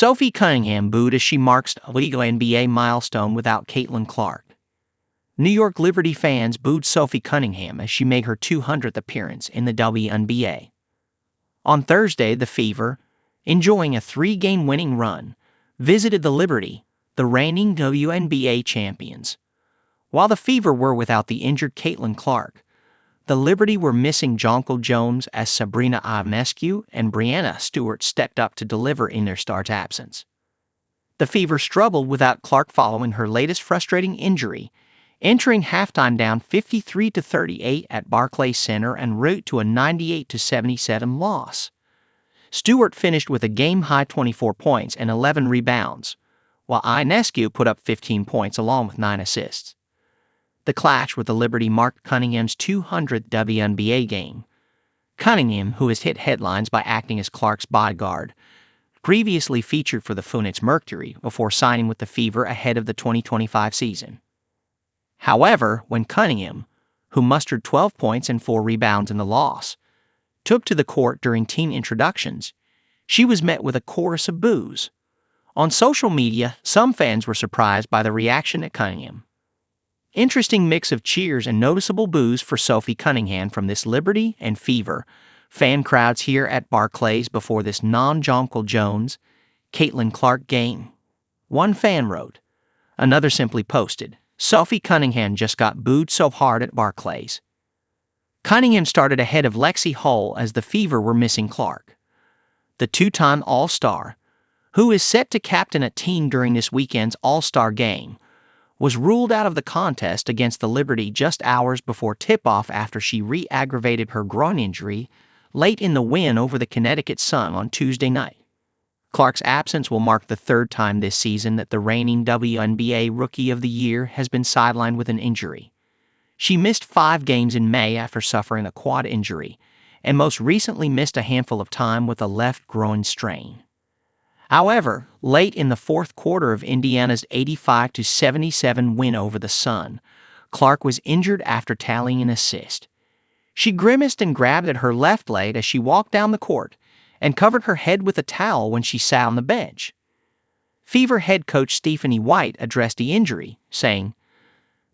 Sophie Cunningham booed as she marks a WNBA milestone without Caitlin Clark. New York Liberty fans booed Sophie Cunningham as she made her 200th appearance in the WNBA. On Thursday, the Fever, enjoying a 3-game winning run, visited the Liberty, the reigning WNBA champions. While the Fever were without the injured Caitlin Clark, the Liberty were missing Jonquel Jones as Sabrina Ionescu and Breanna Stewart stepped up to deliver in their star's absence. The Fever struggled without Clark following her latest frustrating injury, entering halftime down 53-38 at Barclays Center en route to a 98-77 loss. Stewart finished with a game-high 24 points and 11 rebounds, while Ionescu put up 15 points along with 9 assists. The clash with the Liberty marked Cunningham's 200th WNBA game. Cunningham, who has hit headlines by acting as Clark's bodyguard, previously featured for the Phoenix Mercury before signing with the Fever ahead of the 2025 season. However, when Cunningham, who mustered 12 points and 4 rebounds in the loss, took to the court during team introductions, she was met with a chorus of boos. On social media, some fans were surprised by the reaction at Cunningham. Interesting mix of cheers and noticeable boos for Sophie Cunningham from this Liberty and Fever fan crowds here at Barclays before this non-Jonquel Jones, Caitlin Clark game. One fan wrote. Another simply posted, Sophie Cunningham just got booed so hard at Barclays. Cunningham started ahead of Lexi Hull as the Fever were missing Clark. The two-time All-Star, who is set to captain a team during this weekend's All-Star game, was ruled out of the contest against the Liberty just hours before tip-off after she re-aggravated her groin injury late in the win over the Connecticut Sun on Tuesday night. Clark's absence will mark the 3rd time this season that the reigning WNBA Rookie of the Year has been sidelined with an injury. She missed 5 games in May after suffering a quad injury, and most recently missed a handful of time with a left groin strain. However, late in the 4th quarter of Indiana's 85-77 win over the Sun, Clark was injured after tallying an assist. She grimaced and grabbed at her left leg as she walked down the court and covered her head with a towel when she sat on the bench. Fever head coach Stephanie White addressed the injury, saying,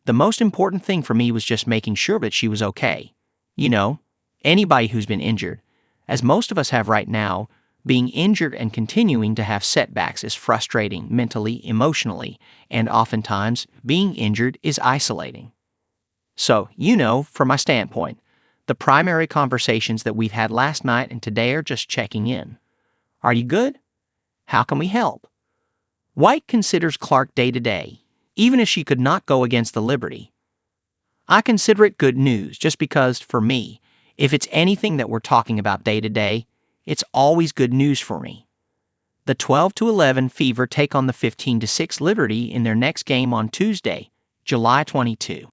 "The most important thing for me was just making sure that she was okay. You know, anybody who's been injured, as most of us have right now, being injured and continuing to have setbacks is frustrating mentally, emotionally, and oftentimes being injured is isolating. So, from my standpoint, the primary conversations that we've had last night and today are just checking in. Are you good? How can we help?" White considers Clark day-to-day, even if she could not go against the Liberty. "I consider it good news just because, for me, if it's anything that we're talking about day-to-day, it's always good news for me." The 12-11 Fever take on the 15-6 Liberty in their next game on Tuesday, July 22.